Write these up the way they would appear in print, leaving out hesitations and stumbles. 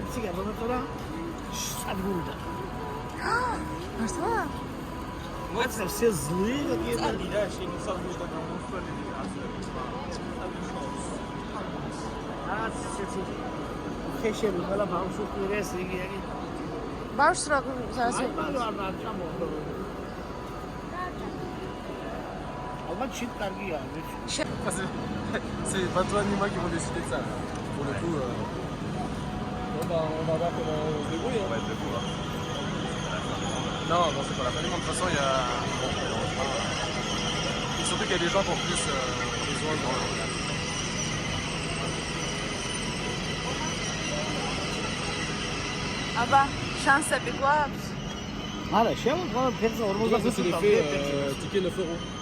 Leipzig-a მომეწონა სადგურიდან. მართლა? მოეწნა სეზლი და შეგისალმუშდა გამოსვლელი ასლების ხეშები ყველა ბავშვი ყურეს იგი იგი ბავშვს როგორ ზასი? ალბათ შენ კარგია C'est pas toi ni moi qui vont décider de ça. Pour le coup, on va voir comment on se débrouille. On va être debout. Non, bon, c'est pas la peine. De toute façon, il y a. Bon, et surtout qu'il y a des gens qui ont plus besoin de. Ah bah, შანსები გვაქვს? არა, შემოგვდა ფერზე 45 C'est l'effet ticket 9 €.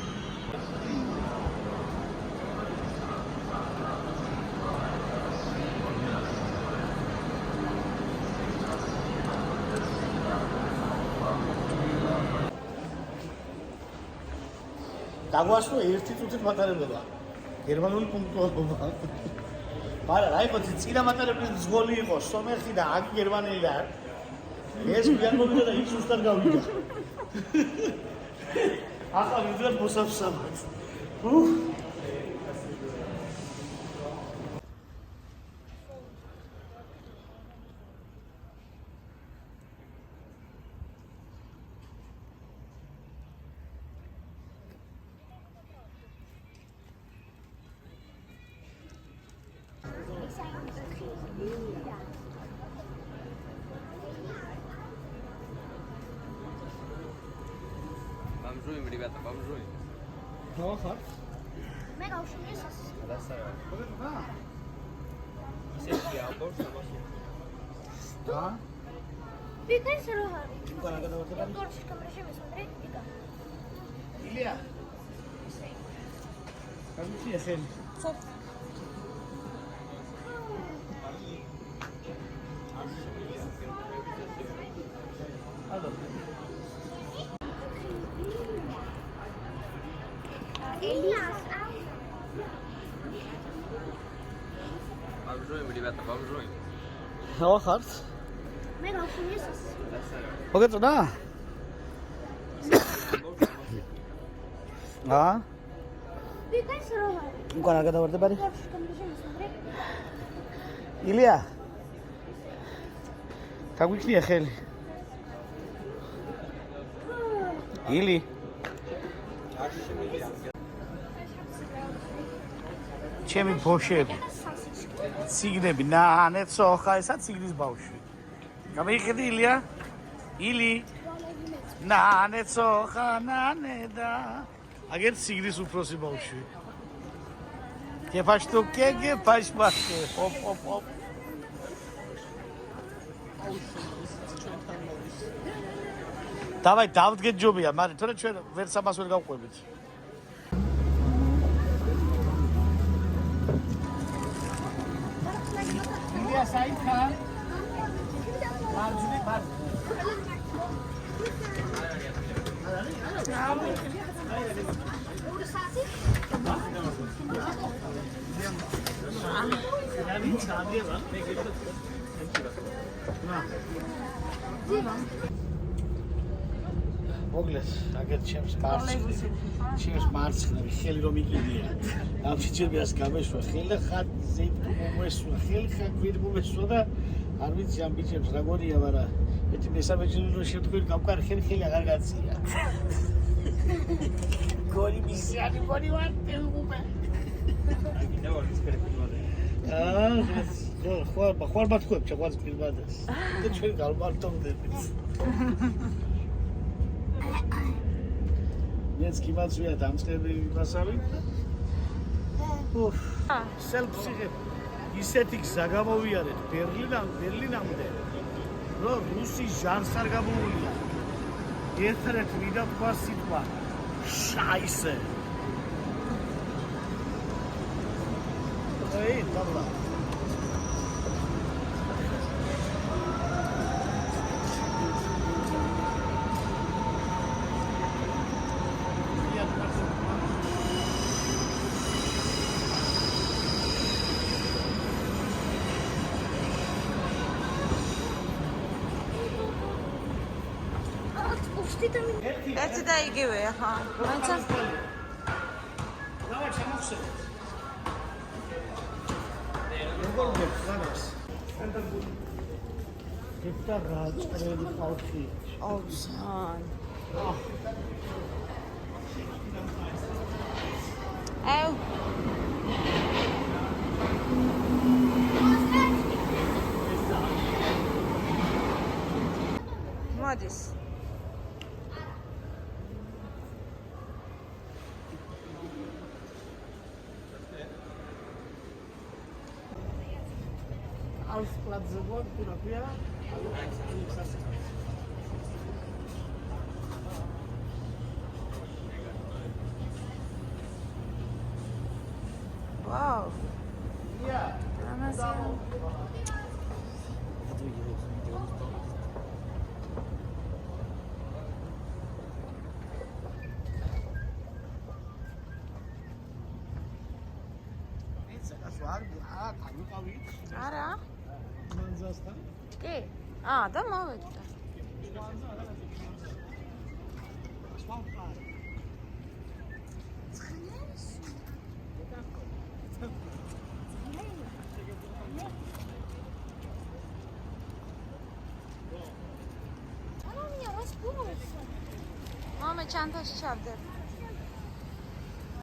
დაგვაშვა ერთი წუთით მატარებელია. გერმანული პუნქტუალობა. მაგრამ აი ხო წინა მატარებელი ზღოლი იყო, სომეხი და აგი გერმანელი და ეს გვიან მოვიდა და იქ ზუსტად გავიდა. ახლა ვიძრად მოსაფსამად. Бомжуем, ребята, бомжуем. Ну, хат. Mega ușumiesas. Da, să Da. se ia abor să mă știu. Da. Bine să rohari. Încă dacă te Eu doar și că mă știu, sunt drept, diga. Ilia. Cam ce e fel? Alo. Elias, Бомжуем, ребята, бомжуем. Hava xart. Mega ușumiesas. მოგეწონა? აა? Bine să rohari. უკან არ გადავარდებარი? Doar și că mă știu, sunt drept. ილია. გაგვიქნია ხელი. ილი. ჩემი ბოშები. ციგნები, ნანეცო, ხა ესა ციგნის ბავშვი. გამიხედი ილია? ილი. ნანეცო, ხა ნანედა. აგერ ციგნის უფროსი ბავშვი. გეფაშტუკე, გეფაშმაშკე. ჰოპ ჰოპ ჰოპ. დავაი დავდგეთ ჯობია, მაგრამ თორე ჩვენ ვერ სამას ვერ გავყვებით. ილია საიტა. მარჯვნივ მარჯვნივ. მოგლეს, აგერ ჩემს მარცხნივ ხელი რომ იგინია. ამ სიჭირბეას გამეშვა ხელი და ხად ზეით მომესვა ხელი, ხად ვირ მომესვა და არ ვიცი ამ ბიჭებს რა გონია, მაგრამ ეთი მესამეჯნურო შევთქვი გავკარ ხელი აღარ გაცია. გოლი მისიანი გოლი ვარტე უმე. აგინდა ვარ ისკრეპინოდე. ხო ბათქუებ ჩაგვაც პირბადას. და ჩვენ გავმარტოვდებით. Jetzt gibt's wieder დამწები ვიფასავი. სელფსიხე ისეთი გზა გამოვიარეთ ბერლინამდე. რომ რუსი ჟანს არ გამოუვია. ერთ-ერთ ვიდა თქვა სიტყვა შაისე. ეი, დაბლა. ვიტამინი. ერთი და იგივეა, ხა. მაინც დავა ჩამოხსენ. როგორ გეფხარეს? გეფთა გაჭრელი ხალხი. აუცან. აუ. მოდის. Aus Platz geworden, Kurapia. ვაუ. Ja. ამაზე. ეს ვარ, განიყავით. არა? მანძასთან. კი. და მოვიდა. მამია, მას გულს. მამა ჩანთაში ჩავდებ.